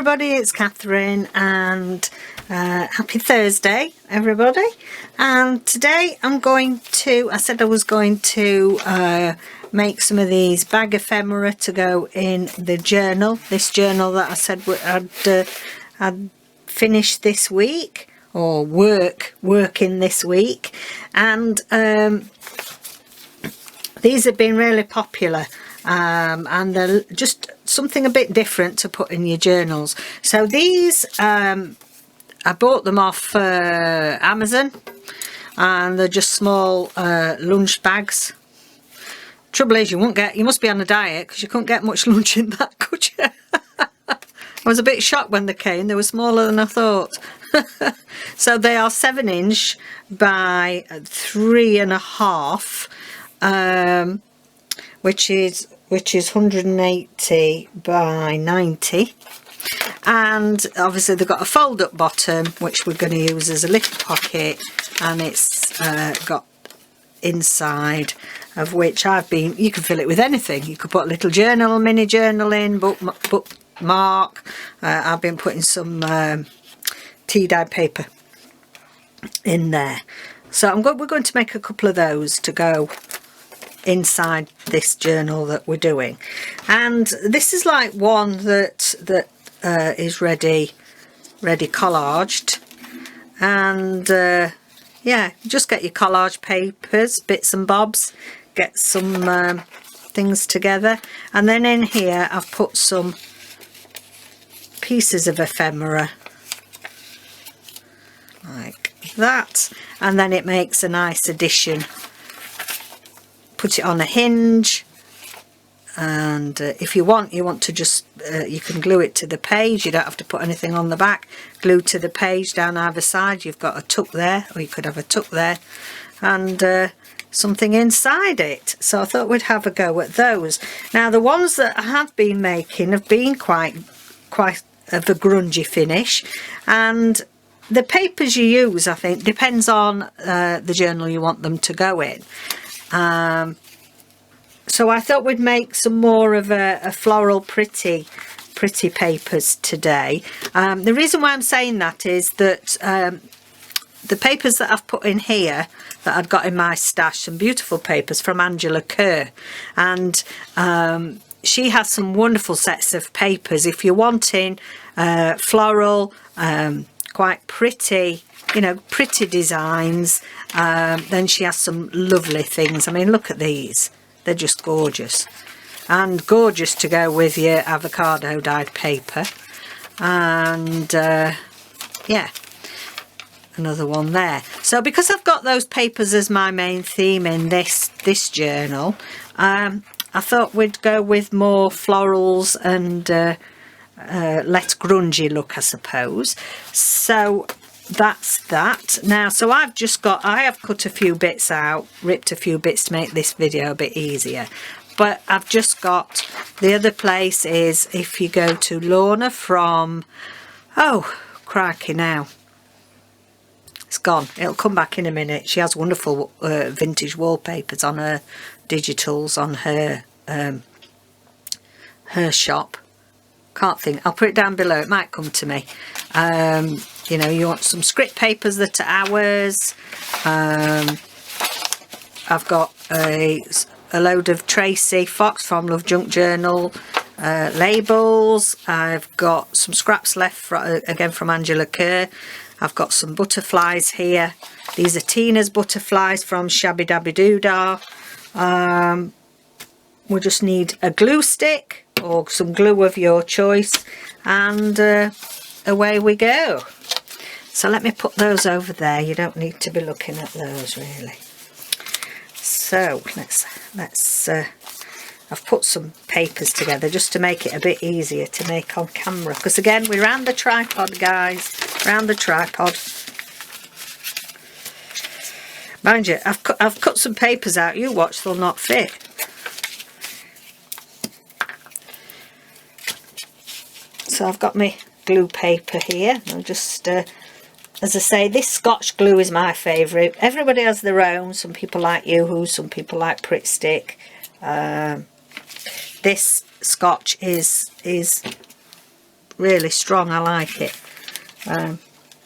everybody, it's Catherine, and happy Thursday everybody. And today I'm going to, I said I was going to make some of these bag ephemera to go in the journal, this journal that I said I'd finished this week, or working this week. And these have been really popular, and they're just something a bit different to put in your journals. So these I bought them off Amazon, and they're just small lunch bags. Trouble is, you must be on a diet, because you couldn't get much lunch in that, could you? I was a bit shocked when they came. They were smaller than I thought. So they are 7" by 3.5, which is 180 by 90. And obviously they've got a fold-up bottom, which we're going to use as a little pocket, and it's got inside of which you can fill it with anything. You could put a little journal, mini journal in, bookmark. I've been putting some tea dye paper in there. So we're going to make a couple of those to go inside this journal that we're doing. And this is like one that is ready collaged. And yeah, just get your collage papers, bits and bobs, get some things together. And then in here I've put some pieces of ephemera like that, and then it makes a nice addition. Put it on a hinge, and if you want to just you can glue it to the page. You don't have to put anything on the back. Glue to the page down either side. You've got a tuck there, or you could have a tuck there, and something inside it. So I thought we'd have a go at those. Now the ones that I have been making have been quite of a grungy finish, and the papers you use, I think, depends on the journal you want them to go in. So I thought we'd make some more of a floral pretty papers today. The reason why I'm saying that is that the papers that I've put in here that I'd got in my stash, some beautiful papers from Kerr, and she has some wonderful sets of papers. If you're wanting floral, quite pretty, pretty designs, then she has some lovely things. I mean, look at these. They're just gorgeous, and gorgeous to go with your avocado dyed paper. And yeah, another one there. So because I've got those papers as my main theme in this journal, I thought we'd go with more florals and less grungy look, I suppose. So that's that. Now, so I have cut a few bits out, ripped a few bits to make this video a bit easier. But I've just got, the other place is, if you go to Lorna from, oh crikey, now it's gone. It'll come back in a minute. She has wonderful vintage wallpapers on her digitals on her shop. Can't think. I'll put it down below. It might come to me. You want some script papers that are ours. I've got a load of Tracy Fox from Love Junk Journal labels. I've got some scraps left again from Kerr. I've got some butterflies here. These are Tina's butterflies from Shabbydabbydoodah. We just need a glue stick or some glue of your choice, and away we go. So let me put those over there. You don't need to be looking at those really. So let's I've put some papers together just to make it a bit easier to make on camera, because again we're around the tripod, guys, around the tripod. Mind you, I've cut some papers out. You watch, they'll not fit. So I've got my glue paper here. I'll just, as I say, this Scotch glue is my favourite. Everybody has their own. Some people like Yoo-hoo, some people like Pritt Stick. This Scotch is really strong. I like it.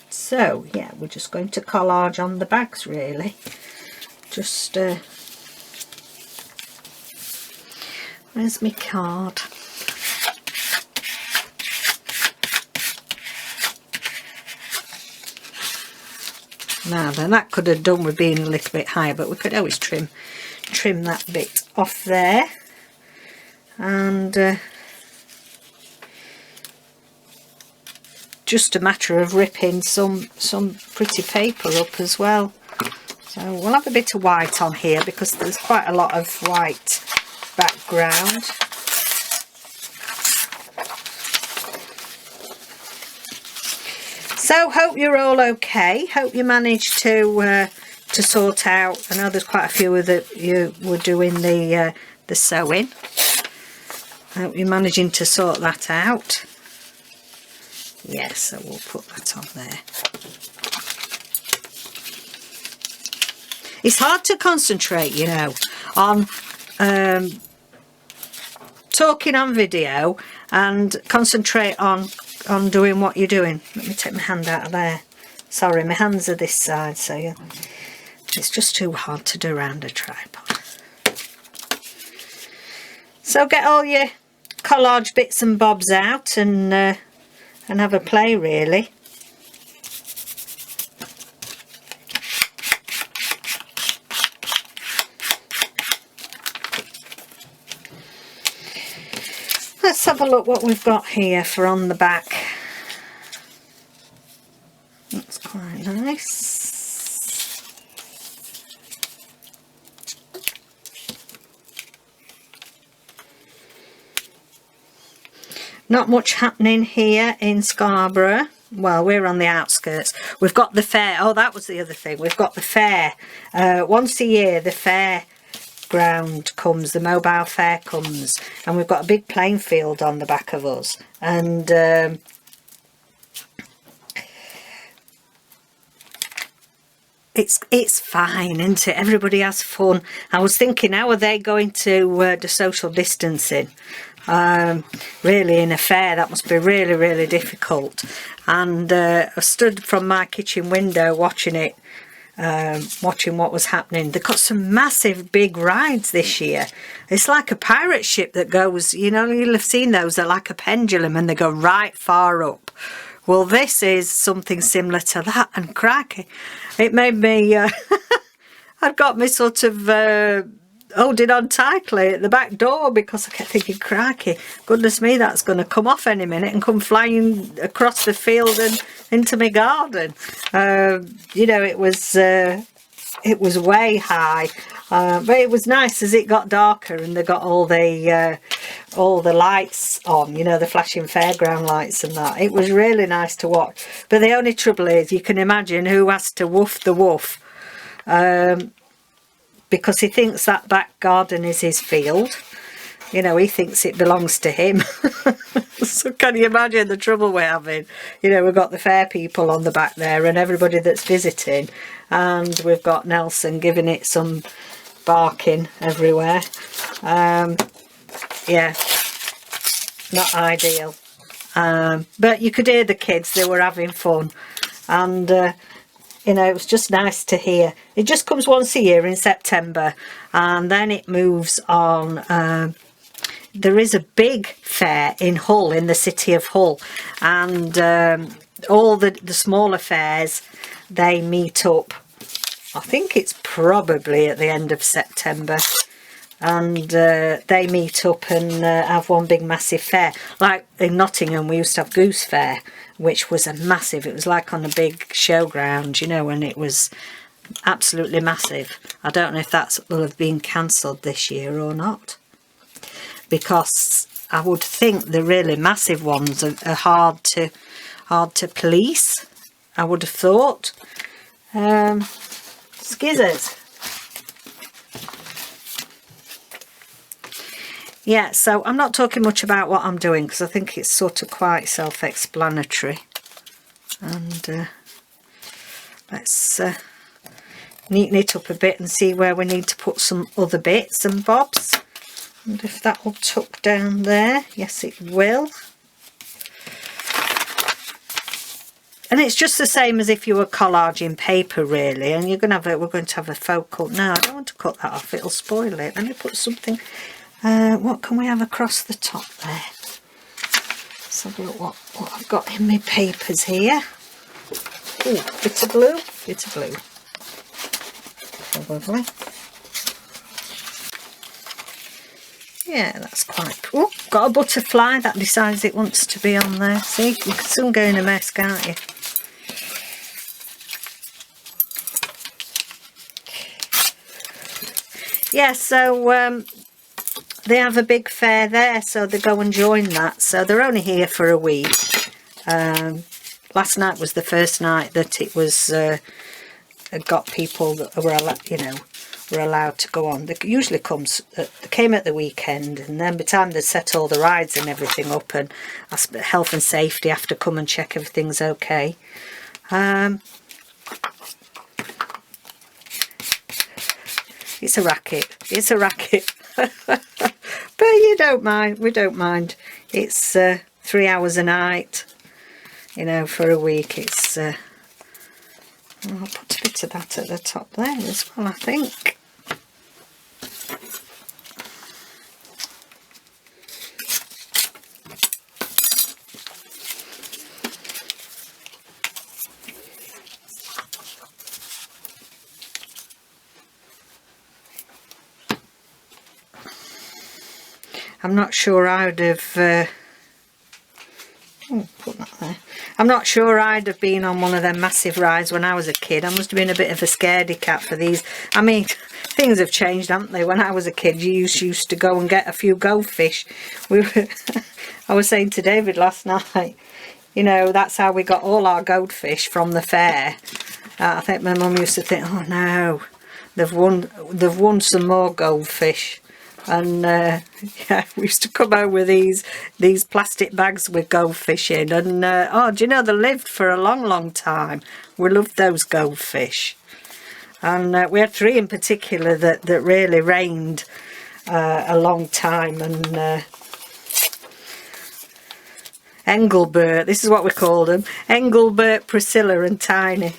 So yeah, we're just going to collage on the bags really. Just where's my card? Now then, that could have done with being a little bit higher, but we could always trim that bit off there. And just a matter of ripping some pretty paper up as well. So we'll have a bit of white on here because there's quite a lot of white background. So hope you're all okay. Hope you managed to sort out. I know there's quite a few of you were doing the sewing. Hope you're managing to sort that out. Yes, so we'll put that on there. It's hard to concentrate, you know, on talking on video and concentrate on doing what you're doing. Let me take my hand out of there. Sorry, my hands are this side, so yeah, it's just too hard to do around a tripod. So get all your collage bits and bobs out and have a play really. Let's have a look what we've got here for on the back. That's quite nice. Not much happening here in Scarborough. Well, we're on the outskirts. We've got the fair. Oh, that was the other thing. We've got the fair. Once a year, the fairground comes, the mobile fair comes, and we've got a big playing field on the back of us. And it's fine, isn't it? Everybody has fun. I was thinking, how are they going to do social distancing? Really, in a fair that must be really, really difficult. And I stood from my kitchen window watching it, watching what was happening. They've got some massive big rides this year. It's like a pirate ship that goes, you know, you'll have seen those, they're like a pendulum and they go right far up. Well, this is something similar to that, and crikey, it made me I'd got me sort of holding on tightly at the back door because I kept thinking, crikey, goodness me, that's going to come off any minute and come flying across the field and into my garden. You know, it was way high, but it was nice as it got darker and they got all the lights on, you know, the flashing fairground lights and that. It was really nice to watch. But the only trouble is, you can imagine who has to woof the woof. Because he thinks that back garden is his field. You know, he thinks it belongs to him. So can you imagine the trouble we're having? You know, we've got the fair people on the back there and everybody that's visiting. And we've got Nelson giving it some barking everywhere. Yeah, not ideal. But you could hear the kids, they were having fun. And you know, it was just nice to hear. It just comes once a year in September, and then it moves on. There is a big fair in Hull, in the city of Hull, and all the smaller fairs, they meet up. I think it's probably at the end of September, and they meet up and have one big massive fair. Like in Nottingham, we used to have Goose Fair, which was a massive, it was like on a big showground, you know, and it was absolutely massive. I don't know if that will have been cancelled this year or not, because I would think the really massive ones are hard to police, I would have thought. Skizzers. Yeah, so I'm not talking much about what I'm doing because I think it's sort of quite self-explanatory. And let's neaten it up a bit and see where we need to put some other bits and bobs. And if that will tuck down there, yes it will. And it's just the same as if you were collaging paper, really. And you're going to have we're going to have a focal. No, I don't want to cut that off. It'll spoil it. Let me put something. What can we have across the top there? Let's have a look what I've got in my papers here. Ooh, bit of glue. Bit of glue. Lovely. Yeah, that's quite... Oh, got a butterfly that decides it wants to be on there. See, you can soon go in a mess, can't you? Yeah, so they have a big fair there, so they go and join that. So they're only here for a week. Last night was the first night that it was got people that were allowed, you know, were allowed to go on. They usually they came at the weekend, and then by the time they set all the rides and everything up, and health and safety have to come and check everything's okay. It's a racket. It's a racket. But you don't mind. We don't mind. It's 3 hours a night, you know, for a week. It's I'll put a bit of that at the top there as well, I think. I'm not sure I'd have put that there. I'm not sure I'd have been on one of them massive rides when I was a kid. I must have been a bit of a scaredy cat for these. I mean, things have changed, haven't they? When I was a kid, you used to go and get a few goldfish. I was saying to David last night, you know, that's how we got all our goldfish, from the fair. I think my mum used to think, oh no, they've won some more goldfish. And yeah, we used to come home with these plastic bags with goldfish in, and oh, do you know, they lived for a long time. We loved those goldfish, and we had 3 in particular that really reigned a long time. And Engelbert, this is what we called them: Engelbert, Priscilla and Tiny.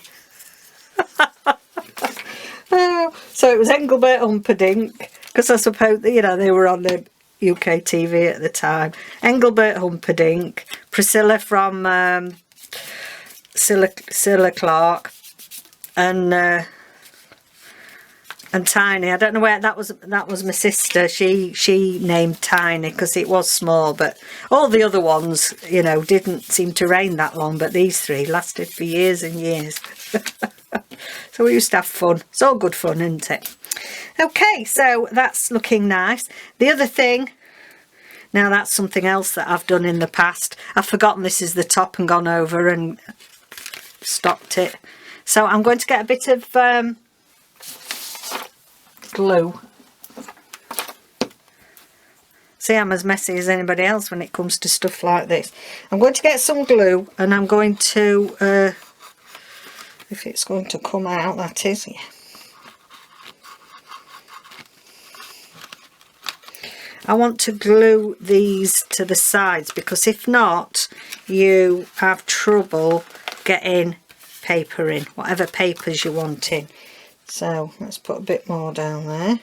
So it was Engelbert Humperdinck, because I suppose, you know, they were on the UK TV at the time. Engelbert Humperdinck, Priscilla from Cilla Clark, and Tiny. I don't know where that was my sister. She named Tiny because it was small, but all the other ones, you know, didn't seem to reign that long, but these 3 lasted for years and years. So we used to have fun. It's all good fun, isn't it? Okay, so that's looking nice. The other thing, now that's something else that I've done in the past. I've forgotten this is the top and gone over and stopped it. So I'm going to get a bit of glue. See, I'm as messy as anybody else when it comes to stuff like this. I'm going to get some glue, and I'm going to, if it's going to come out, that is, yeah. I want to glue these to the sides, because if not, you have trouble getting paper in, whatever papers you want in. So let's put a bit more down there.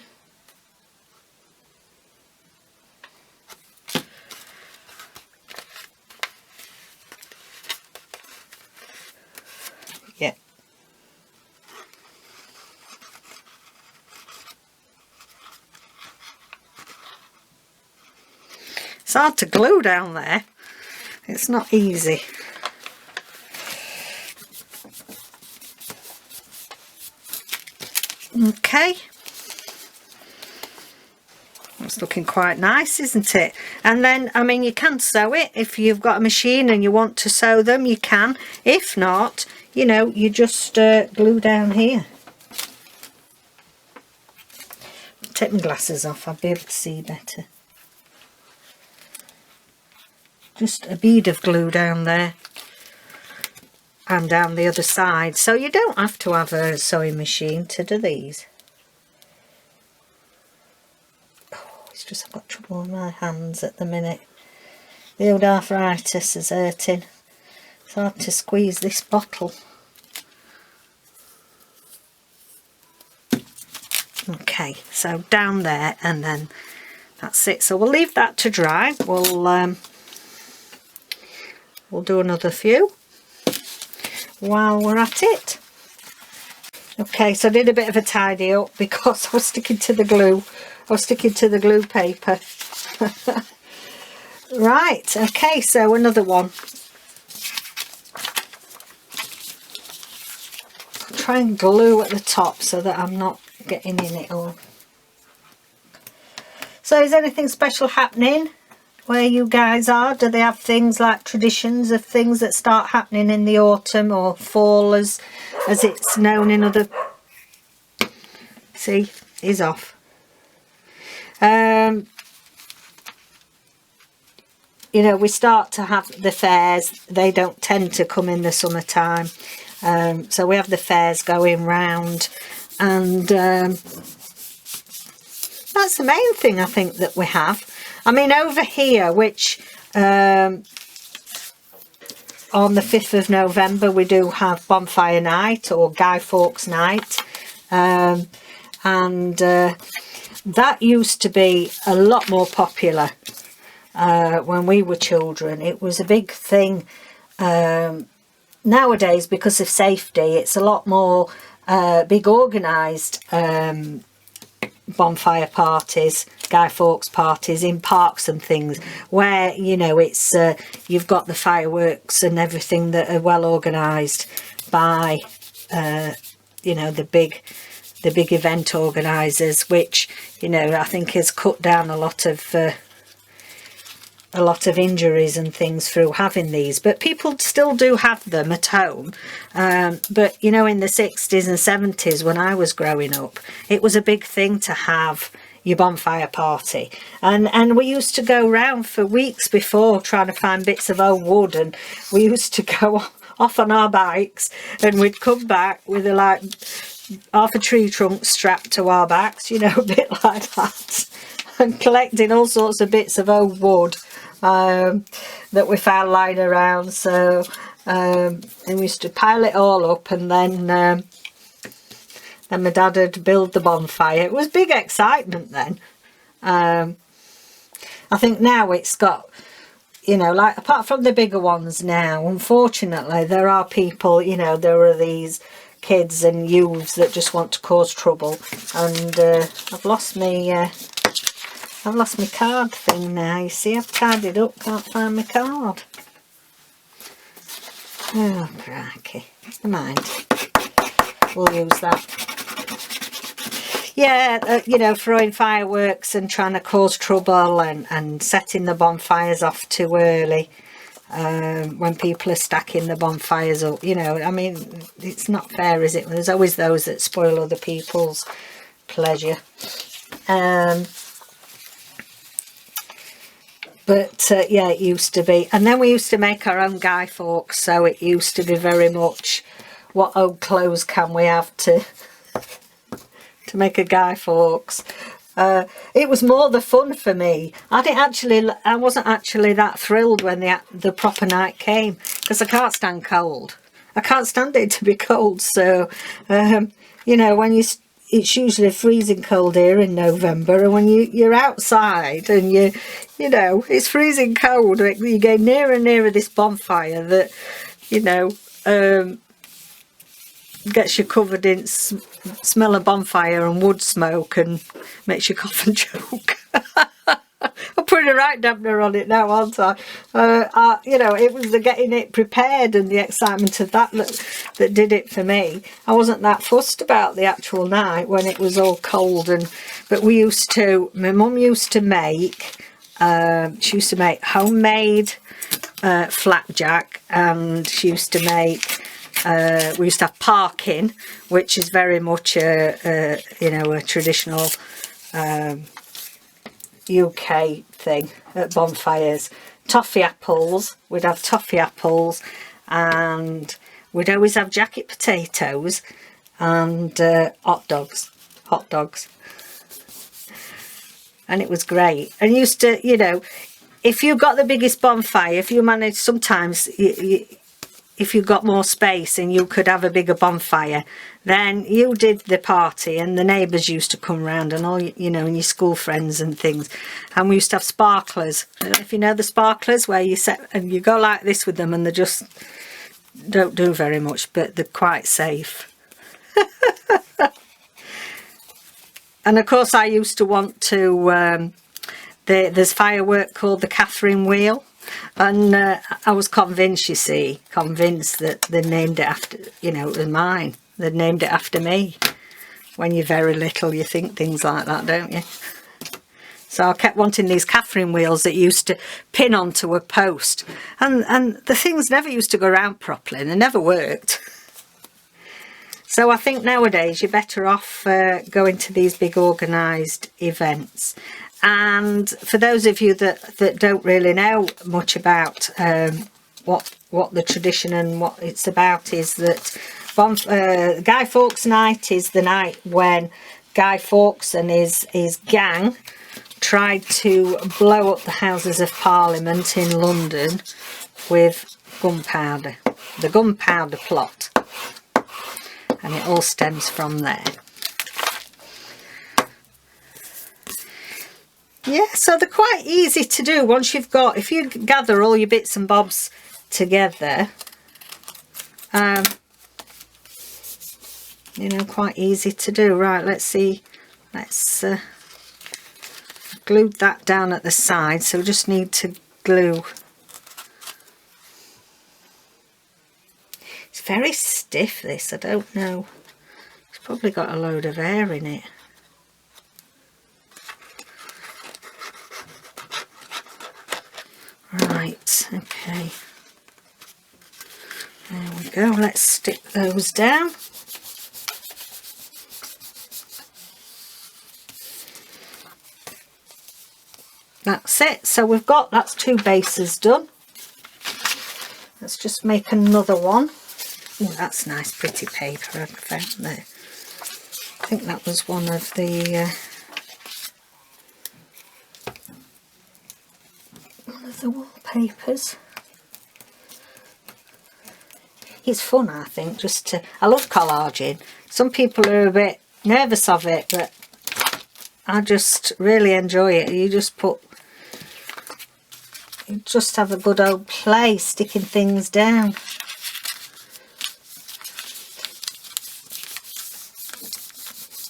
Yeah. It's hard to glue down there. It's not easy. Okay. It's looking quite nice, isn't it? And then, I mean, you can sew it. If you've got a machine and you want to sew them, you can. If not, you know, you just glue down here. Take my glasses off, I'll be able to see better. Just a bead of glue down there and down the other side. So you don't have to have a sewing machine to do these. Oh, it's just I've got trouble with my hands at the minute. The old arthritis is hurting. It's hard to squeeze this bottle. Okay, so down there, and then that's it. So we'll leave that to dry. We'll do another few while we're at it. Okay, so I did a bit of a tidy up because I was sticking to the glue. I was sticking to the glue paper. Right, okay, so another one. I'll try and glue at the top so that I'm not getting in it all. So is anything special happening where you guys are? Do they have things like traditions of things that start happening in the autumn or fall as it's known in other... See, he's off. You know, we start to have the fairs. They don't tend to come in the summertime. So we have the fairs going round, and that's the main thing I think that we have. I mean, over here, which on the 5th of November we do have bonfire night or Guy Fawkes night, and that used to be a lot more popular when we were children. It was a big thing. Nowadays, because of safety, it's a lot more big organised bonfire parties, Guy Fawkes parties in parks and things, where, you know, it's you've got the fireworks and everything that are well organised by you know, the big event organisers, which, you know, I think has cut down a lot of injuries and things through having these. But people still do have them at home. But, you know, in the 60s and 70s when I was growing up, it was a big thing to have your bonfire party, and we used to go round for weeks before trying to find bits of old wood, and we used to go off on our bikes, and we'd come back with like half a tree trunk strapped to our backs, you know, a bit like that, and collecting all sorts of bits of old wood that we found lying around. So and we used to pile it all up, and then my dad would build the bonfire. It was big excitement then. I think now it's got, you know, like, apart from the bigger ones now, unfortunately there are people, you know, there are these kids and youths that just want to cause trouble, and I've lost my card thing now. You see, I've tidied up, can't find my card. Oh crikey, never mind, we'll use that. Yeah, you know, throwing fireworks and trying to cause trouble, and setting the bonfires off too early when people are stacking the bonfires up, you know. I mean, it's not fair, is it? There's always those that spoil other people's pleasure. But yeah, it used to be. And then we used to make our own Guy Fawkes, so it used to be very much, what old clothes can we have to make a Guy Fawkes. It was more the fun for me. I wasn't actually that thrilled when the proper night came, because I can't stand cold. I can't stand it to be cold. So you know, when it's usually freezing cold here in November, and when you're outside and you know it's freezing cold, you go nearer and nearer this bonfire that, you know, gets you covered in smell of bonfire and wood smoke and makes you cough and choke. I'm putting a right dampener on it now, aren't I? You know, it was the getting it prepared and the excitement of that did it for me. I wasn't that fussed about the actual night when it was all cold. But my mum used to make, she used to make homemade flapjack, and she used to make, we used to have parking, which is very much you know, a traditional UK thing at bonfires. Toffee apples, we'd have toffee apples, and we'd always have jacket potatoes and hot dogs, and it was great. And used to, you know, if you got the biggest bonfire, if you managed, sometimes if you got more space and you could have a bigger bonfire, then you did the party and the neighbours used to come round and all, you know, and your school friends and things. And we used to have sparklers. I don't know if you know the sparklers, where you set and you go like this with them and they just don't do very much, but they're quite safe. And of course I used to want to, there's firework called the Catherine wheel. And I was convinced, you see, that they named it after, you know, it was mine. They'd named it after me. When you're very little, you think things like that, don't you? So I kept wanting these Catherine wheels that used to pin onto a post. And the things never used to go around properly, and they never worked. So I think nowadays you're better off going to these big organised events. And for those of you that don't really know much about what the tradition and what it's about, is that Guy Fawkes Night is the night when Guy Fawkes and his gang tried to blow up the Houses of Parliament in London with gunpowder, the gunpowder plot, and it all stems from there. Yeah, so they're quite easy to do once you've got, if you gather all your bits and bobs together, you know, quite easy to do. Right, let's see, let's glue that down at the side, so we just need to glue. It's very stiff, this, I don't know, it's probably got a load of air in it. Right, okay, there we go, let's stick those down. That's it, so we've got, that's 2 bases done. Let's just make another one. Oh, that's nice pretty paper I found there. I think that was one of the wallpapers. It's fun, I think, just to, I love collaging. Some people are a bit nervous of it, but I just really enjoy it. You just have a good old play sticking things down.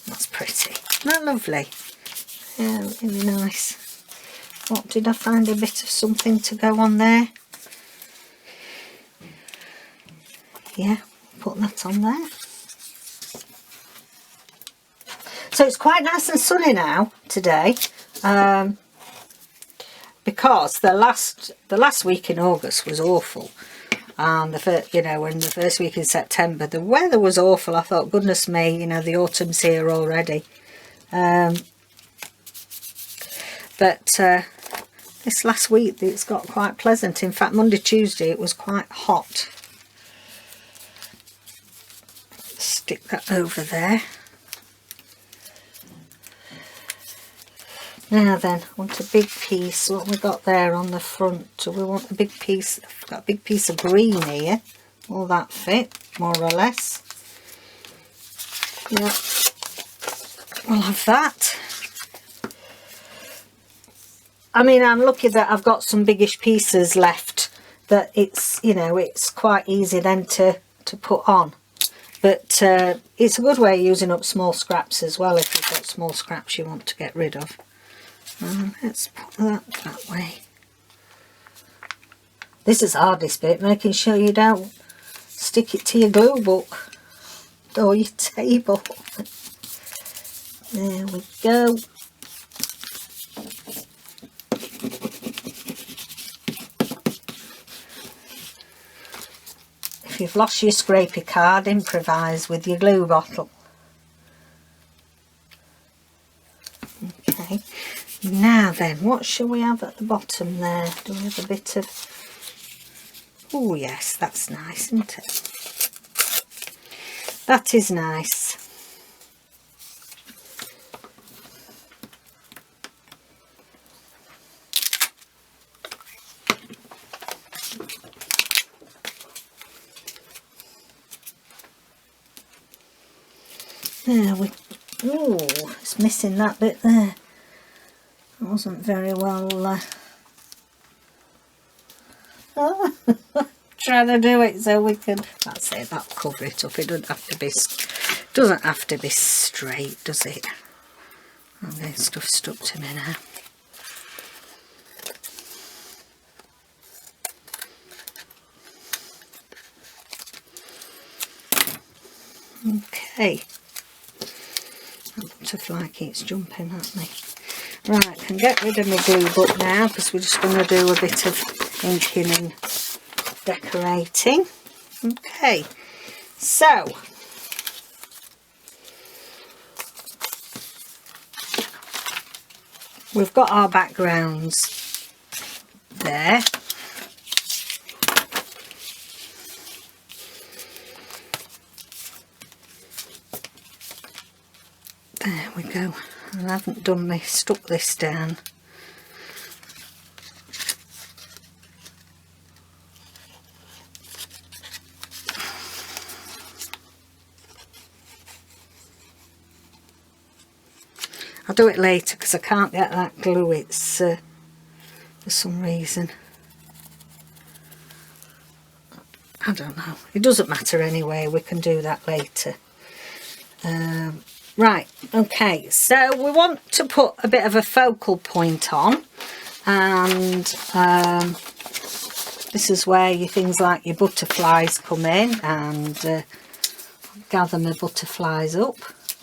That's pretty. Isn't that lovely? Yeah, really nice. What, did I find a bit of something to go on there? Yeah, put that on there. So it's quite nice and sunny now today, because the last week in August was awful, and you know, in the first week in September the weather was awful. I thought, goodness me, you know, the autumn's here already. But this last week it's got quite pleasant. In fact, Monday, Tuesday it was quite hot. Stick that over there. Now then, I want a big piece. What we got there on the front? Do we want a big piece? I've got a big piece of green here. Will that fit, more or less? Yeah, we'll have that. I mean, I'm lucky that I've got some biggish pieces left, that it's, you know, it's quite easy then to put on. But it's a good way of using up small scraps as well, if you've got small scraps you want to get rid of. Let's put that way. This is the hardest bit, making sure you don't stick it to your glue book or your table. There we go. If you've lost your scrapey card, improvise with your glue bottle. Okay, now then, what shall we have at the bottom there? Do we have a bit of... Oh yes, that's nice, isn't it? That is nice. There we, ooh, it's missing that bit there. It wasn't very well trying to do it so we can, that's it, that'll cover it up. It doesn't have to be straight, does it? Okay, stuff stuck to me now. Okay, that butterfly keeps jumping at me. Right, I can get rid of my glue book now because we're just going to do a bit of inking and decorating. Okay, so we've got our backgrounds there. There we go. I haven't stuck this down. I'll do it later because I can't get that glue. It's for some reason. I don't know. It doesn't matter anyway. We can do that later. Right, okay, so we want to put a bit of a focal point on, and this is where things like your butterflies come in, and gather my butterflies up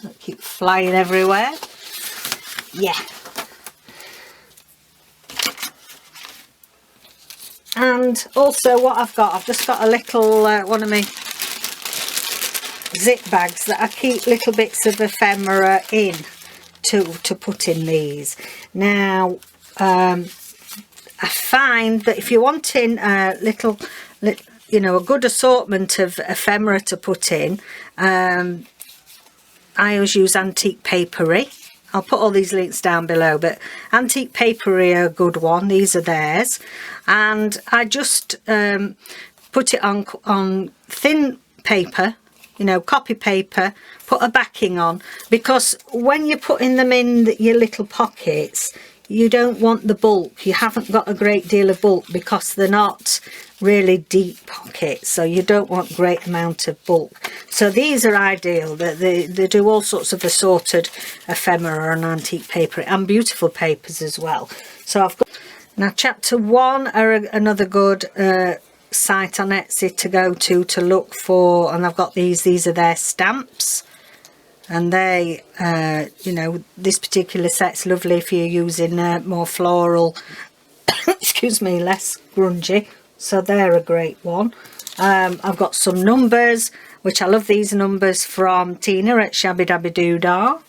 that keep flying everywhere. Yeah. And also what I've just got a little one of my zip bags that I keep little bits of ephemera in to put in these. Now I find that if you're wanting a you know, a good assortment of ephemera to put in, I always use Antique Paperie. I'll put all these links down below, but Antique Paperie are a good one. These are theirs, and I just put it on thin paper, you know, copy paper, put a backing on, because when you're putting them in your little pockets, you don't want the bulk. You haven't got a great deal of bulk because they're not really deep pockets, so you don't want great amount of bulk. So these are ideal. They do all sorts of assorted ephemera and antique paper and beautiful papers as well. So I've got now chapter 1 are another good site on Etsy to go to look for, and I've got these are their stamps, and they you know, this particular set's lovely if you're using more floral excuse me, less grungy, so they're a great one. I've got some numbers, which I love these numbers, from Tina at Shabbydabbydoodah.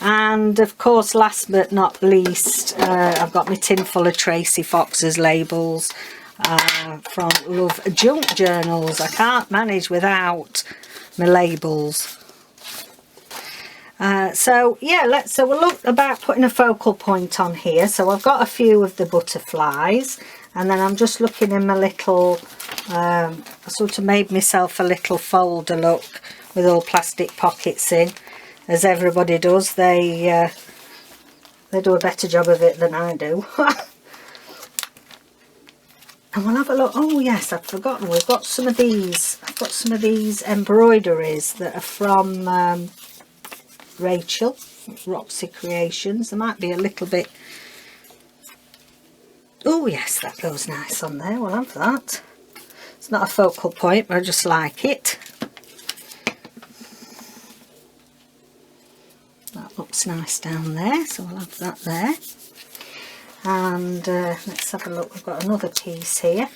And of course, last but not least, I've got my tin full of Tracy Fox's labels from Love Junk Journals. I can't manage without my labels. So yeah, so we'll look about putting a focal point on here. So I've got a few of the butterflies, and then I'm just looking in my little, I sort of made myself a little folder look with all plastic pockets in, as everybody does. They do a better job of it than I do. And we'll have a look. Oh yes, I'd forgotten, we've got some of these. I've got some of these embroideries that are from Rachel, Roxy Creations. There might be a little bit. Oh yes, that goes nice on there. We'll have that. It's not a focal point, but I just like it. That looks nice down there, so we'll have that there. And let's have a look. We've got another piece here.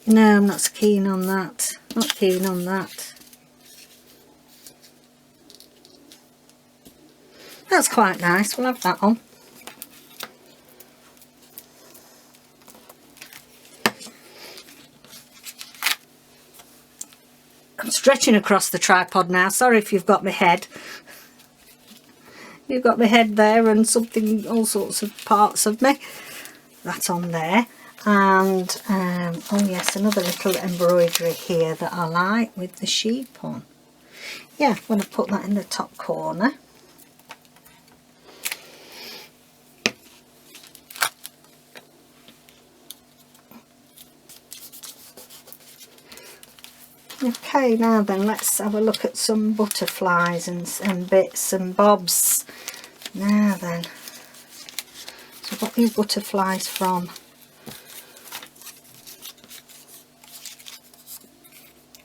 No, I'm not so keen on that. Not keen on that. That's quite nice. We'll have that on. I'm stretching across the tripod now. Sorry if you've got my head. You've got my head there and something, all sorts of parts of me. That's on there. And oh yes, another little embroidery here that I like with the sheep on. Yeah, I'm going to put that in the top corner. Okay, now then, let's have a look at some butterflies and bits and bobs. Now then, so I've got these butterflies from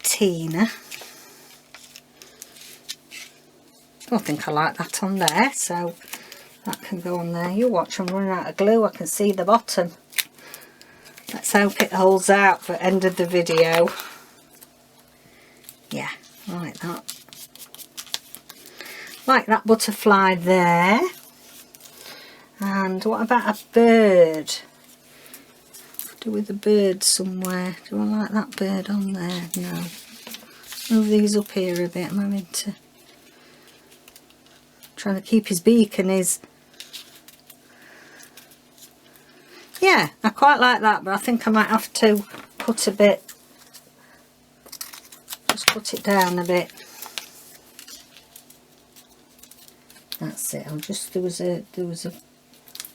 Tina. I think I like that on there, so that can go on there. You watch, I'm running out of glue, I can see the bottom. Let's hope it holds out for the end of the video. Yeah, like that. Like that butterfly there. And what about a bird? Do with a bird somewhere. Do I like that bird on there? No. Move these up here a bit. I'm having to... trying to keep his beak and his... Yeah, I quite like that, but I think I might have to put a bit... just put it down a bit. That's it. I'll just... there was a...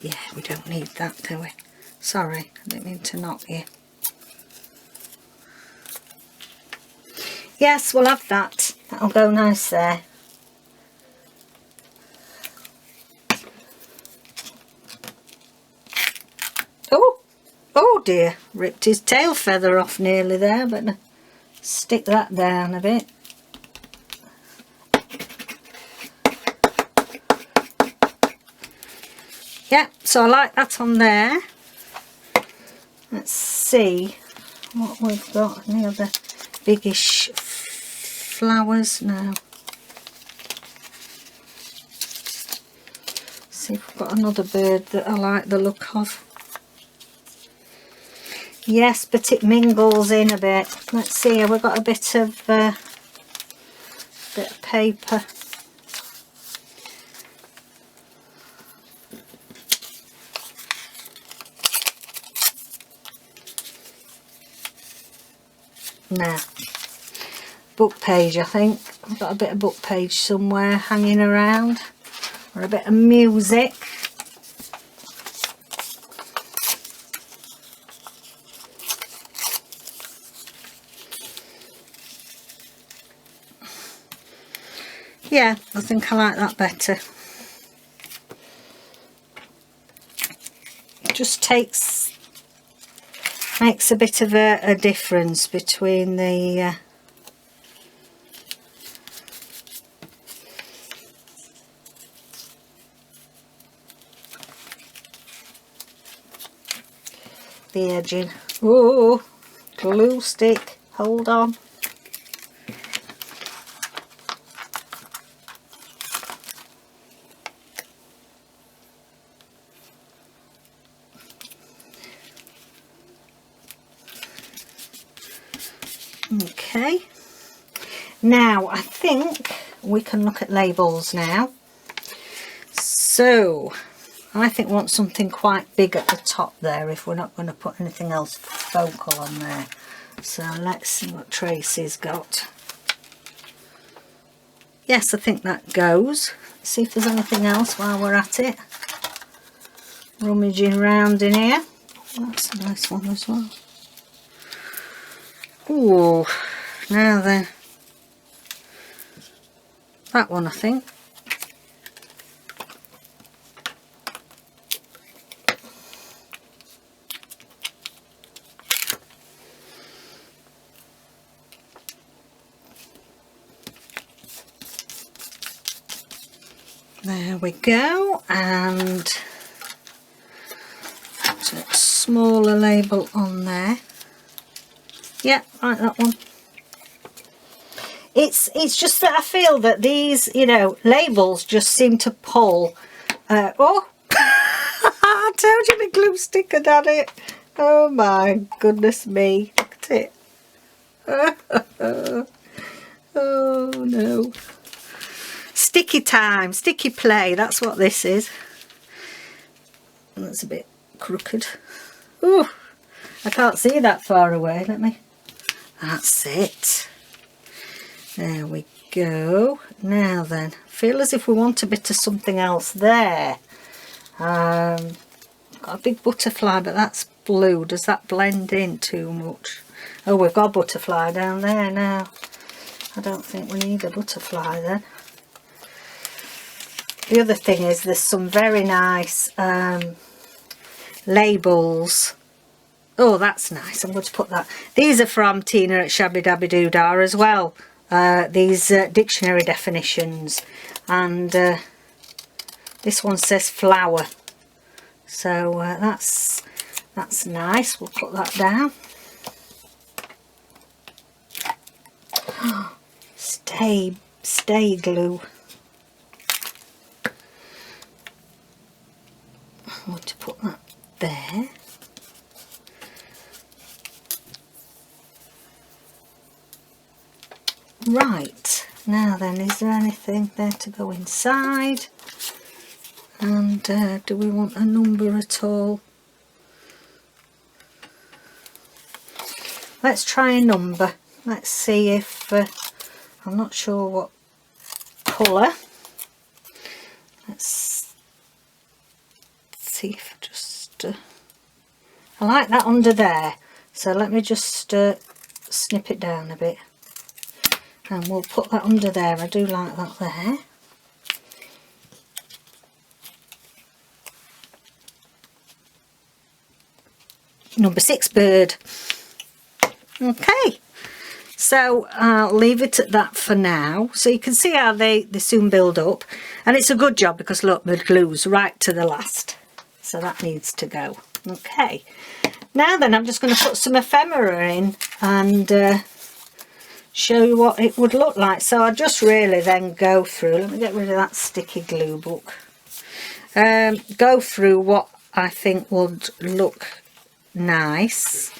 yeah, we don't need that, do we? Sorry, I didn't mean to knock you. Yes, we'll have that. That'll go nice there. Oh, oh dear, ripped his tail feather off nearly there, but stick that down a bit. Yeah, so I like that on there. Let's see what we've got. Any other biggish flowers? No. See if we've got another bird that I like the look of. Yes, but it mingles in a bit. Let's see, have we got a bit of paper? No. Book page, I think. I've got a bit of book page somewhere hanging around. Or a bit of music. Yeah, I think I like that better. It just makes a bit of a difference between the edging. Oh, glue stick, hold on. Okay, now I think we can look at labels now. So I think we want something quite big at the top there if we're not going to put anything else focal on there. So let's see what Tracy's got. Yes, I think that goes. Let's see if there's anything else while we're at it. Rummaging around in here. That's a nice one as well. Ooh, now then. That one, I think. There we go, and put a smaller label on there. Yeah, like that one. It's just that I feel that these, you know, labels just seem to pull. Oh, I told you the glue stick had done it. Oh my goodness me! Look at it. Oh no. Sticky time, sticky play, that's what this is. That's a bit crooked. Ooh, I can't see that far away. Let me, that's it. There we go. Now then, feel as if we want a bit of something else there. Got a big butterfly, but that's blue. Does that blend in too much? Oh, we've got a butterfly down there now. I don't think we need a butterfly then. The other thing is there's some very nice labels. Oh, that's nice. I'm going to put that. These are from Tina at Shabbydabbydoodah as well. These dictionary definitions. And this one says flower. So that's nice. We'll put that down. Stay glue. I'm going to put that there. Right, now then, is there anything there to go inside? And do we want a number at all? Let's try a number. Let's see if, I'm not sure what colour. Let's see if just, I like that under there. So let me just snip it down a bit. And we'll put that under there. I do like that there. Number 6 bird. Okay, so I'll leave it at that for now. So you can see how they soon build up, and it's a good job because look, the glue's right to the last, so that needs to go. Okay, now then I'm just going to put some ephemera in and show you what it would look like. So I just really then go through, let me get rid of that sticky glue book, go through what I think would look nice.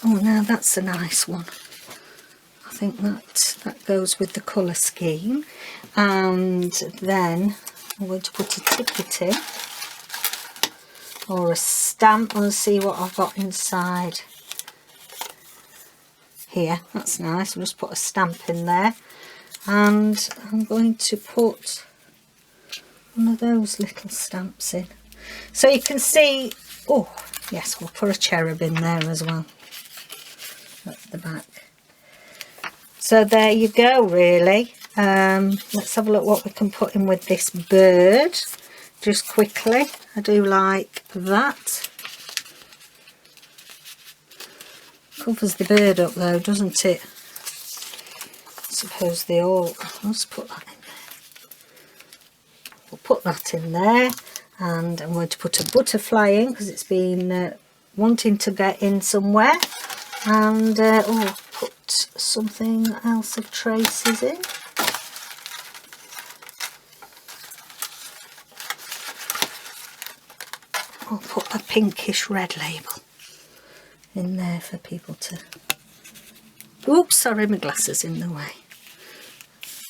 Oh, now that's a nice one. I think that goes with the colour scheme. And then I'm going to put a ticket in or a stamp and see what I've got inside. Here, that's nice. I'll just put a stamp in there, and I'm going to put one of those little stamps in so you can see. Oh yes, we'll put a cherub in there as well at the back. So there you go, really. Let's have a look what we can put in with this bird just quickly. I do like that. Covers the bird up though, doesn't it? I suppose they all, let's put that in there. We'll put that in there, and I'm going to put a butterfly in because it's been wanting to get in somewhere, and oh, put something else of traces in. I'll put a pinkish red label in there for people to, oops, sorry, my glasses in the way.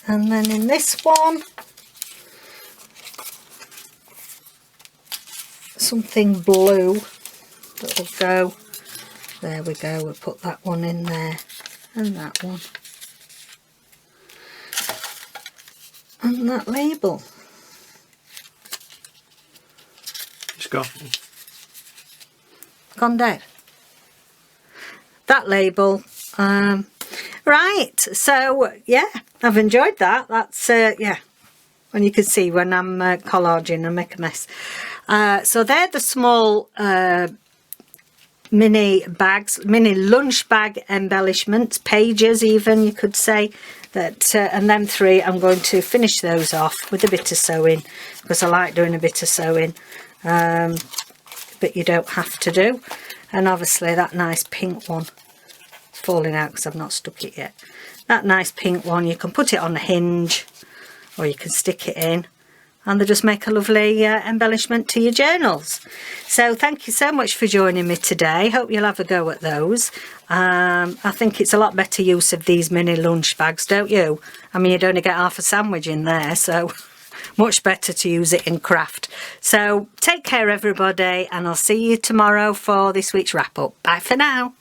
And then in this one, something blue that will go, there we go, we'll put that one in there, and that one, and that label. It's gone. Gone dead. That label. Right, so yeah, I've enjoyed that. That's yeah, and you can see when I'm collaging I make a mess. So they're the small mini bags, mini lunch bag embellishments, pages even you could say, that and them 3 I'm going to finish those off with a bit of sewing because I like doing a bit of sewing, but you don't have to do. And obviously that nice pink one, it's falling out because I've not stuck it yet. That nice pink one, you can put it on a hinge or you can stick it in, and they just make a lovely embellishment to your journals. So thank you so much for joining me today. Hope you'll have a go at those. I think it's a lot better use of these mini lunch bags, don't you? I mean, you'd only get half a sandwich in there, so much better to use it in craft. So take care everybody, and I'll see you tomorrow for this week's wrap up. Bye for now.